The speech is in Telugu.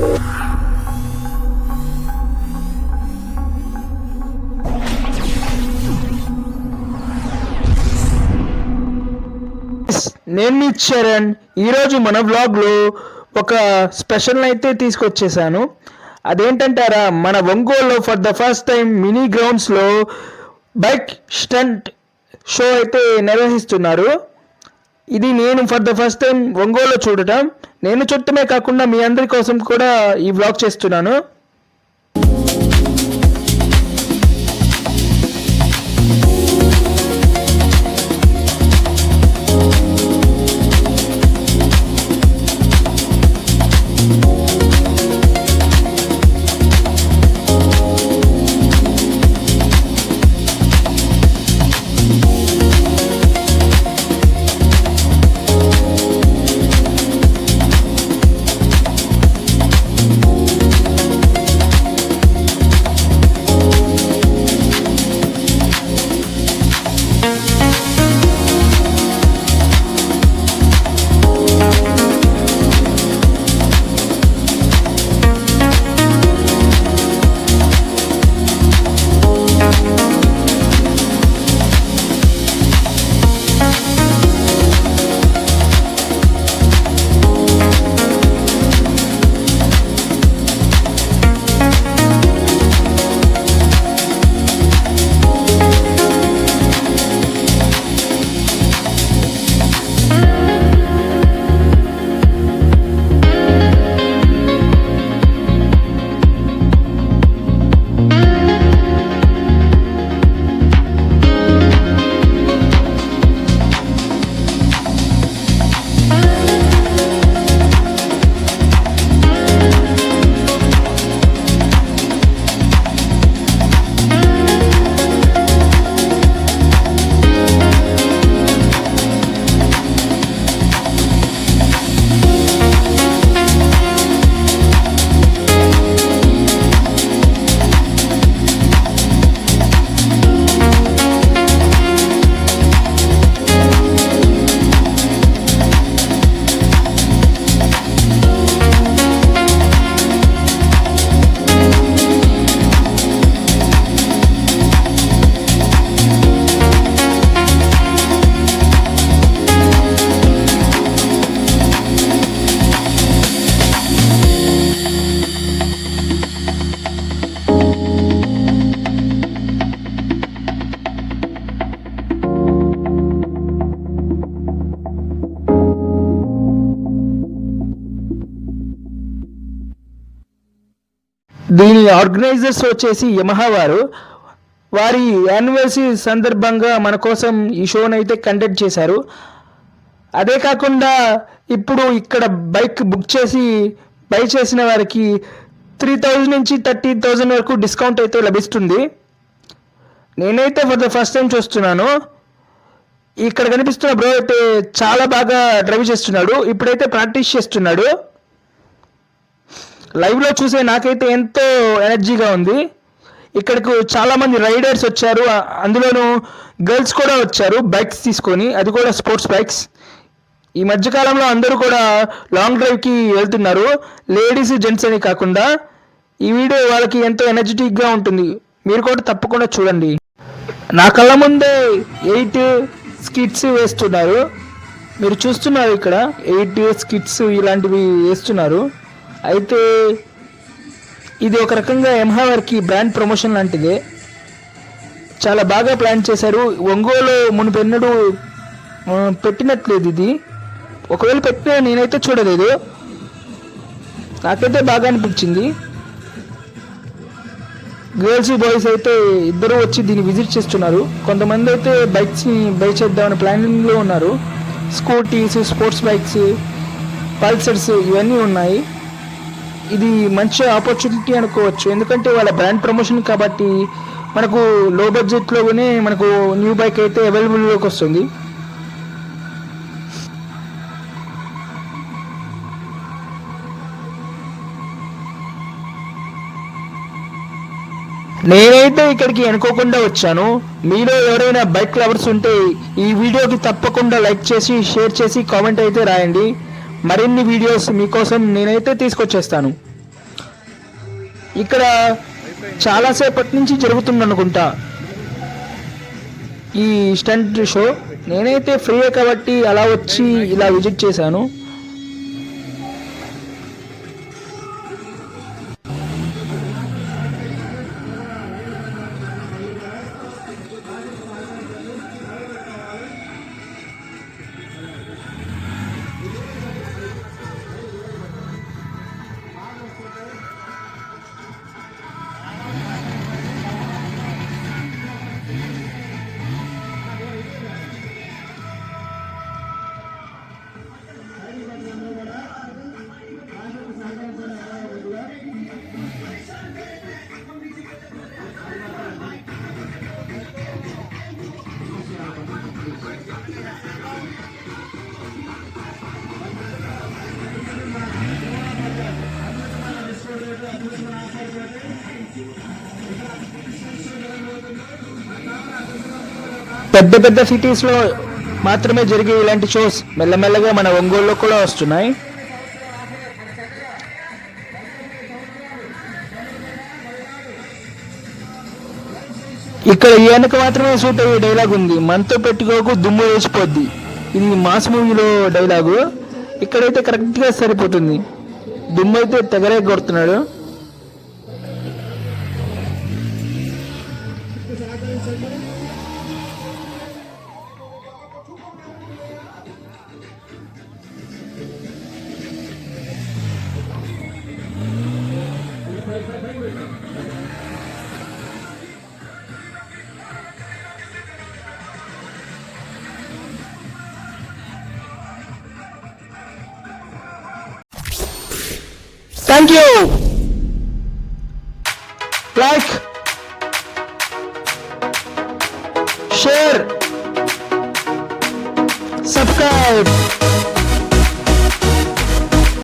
నేను మీ చరణ్. ఈరోజు మన వ్లాగ్లో ఒక స్పెషల్ అయితే తీసుకొచ్చేసాను. అదేంటంటారా, మన ఒంగోలులో for the first time mini గ్రౌండ్స్లో బైక్ స్టంట్ షో అయితే నిర్వహిస్తున్నారు. ఇది నేను ఫర్ ద ఫస్ట్ టైం ఒంగోలులో చూడటం. నేను చూడటమే కాకుండా మీ అందరి కోసం కూడా ఈ వ్లాగ్ చేస్తున్నాను. దీని ఆర్గనైజర్స్ వచ్చేసి యమహా వారి యానివర్సరీ సందర్భంగా మన కోసం ఈ షోని అయితే కండక్ట్ చేశారు. అదే కాకుండా ఇప్పుడు ఇక్కడ బైక్ బుక్ చేసి బై చేసిన వారికి 3000 నుంచి 30,000 వరకు డిస్కౌంట్ అయితే లభిస్తుంది. నేనైతే ఫర్ ద ఫస్ట్ టైం చూస్తున్నాను. ఇక్కడ కనిపిస్తున్న బ్రో అయితే చాలా బాగా డ్రైవ్ చేస్తున్నాడు. ఇప్పుడైతే ప్రాక్టీస్ చేస్తున్నాడు. లైవ్లో చూసే నాకైతే ఎంతో ఎనర్జీగా ఉంది. ఇక్కడకు చాలామంది రైడర్స్ వచ్చారు, అందులోనూ గర్ల్స్ కూడా వచ్చారు బైక్స్ తీసుకొని, అది కూడా స్పోర్ట్స్ బైక్స్. ఈ మధ్యకాలంలో అందరూ కూడా లాంగ్ డ్రైవ్కి వెళ్తున్నారు, లేడీస్ జెంట్స్ అని కాకుండా. ఈ వీడియో వాళ్ళకి ఎంతో ఎనర్జెటిక్గా ఉంటుంది, మీరు కూడా తప్పకుండా చూడండి. నా కళ్ళ ముందే 8 స్కిట్స్ వేస్తున్నారు, మీరు చూస్తున్నారు. ఇక్కడ 8 స్కిట్స్ ఇలాంటివి వేస్తున్నారు. అయితే ఇది ఒక రకంగా యమహా వారికి బ్రాండ్ ప్రమోషన్ లాంటిదే. చాలా బాగా ప్లాన్ చేశారు. ఒంగోలు మునుపెన్నడూ పెట్టినట్లేదు ఇది. ఒకవేళ పెట్టినా నేనైతే చూడలేదు. నాకైతే బాగా అనిపించింది. గర్ల్స్ బాయ్స్ అయితే ఇద్దరు వచ్చి దీన్ని విజిట్ చేస్తున్నారు. కొంతమంది అయితే బైక్స్ని బై చేద్దామని ప్లానింగ్లో ఉన్నారు. స్కూటీస్, స్పోర్ట్స్ బైక్స్, పల్సర్స్ ఇవన్నీ ఉన్నాయి. ఇది మంచి ఆపర్చునిటీ అనుకోవచ్చు, ఎందుకంటే వాళ్ళ బ్రాండ్ ప్రమోషన్ కాబట్టి మనకు లో బడ్జెట్లోనే మనకు న్యూ బైక్ అయితే అవైలబుల్లోకి వస్తుంది. నేనైతే ఇక్కడికి అనుకోకుండా వచ్చాను. మీలో ఎవరైనా బైక్ లవర్స్ ఉంటే ఈ వీడియోకి తప్పకుండా లైక్ చేసి షేర్ చేసి కామెంట్ అయితే రాయండి. మరిన్ని వీడియోస్ మీకోసం నేనైతే తీసుకొచ్చేస్తాను. ఇక్కడ చాలాసేపటి నుంచి జరుగుతుంది అనుకుంటా ఈ స్టంట్ షో. నేనైతే ఫ్రీయే కాబట్టి అలా వచ్చి ఇలా విజిట్ చేశాను. పెద్ద పెద్ద సిటీస్లో మాత్రమే జరిగే ఇలాంటి షోస్ మెల్లమెల్లగా మన ఒంగోలులో కూడా వస్తున్నాయి. ఇక్కడ ఈయనకు మాత్రమే సూట్ అయ్యే డైలాగ్ ఉంది, మనతో పెట్టుకోకు దుమ్ము వేసిపోద్ది. ఇది మాస్ మూవీలో డైలాగు. ఇక్కడైతే కరెక్ట్గా సరిపోతుంది. దుమ్ము అయితే తెగరే కొడుతున్నాడు. Thank you. Like, share, subscribe.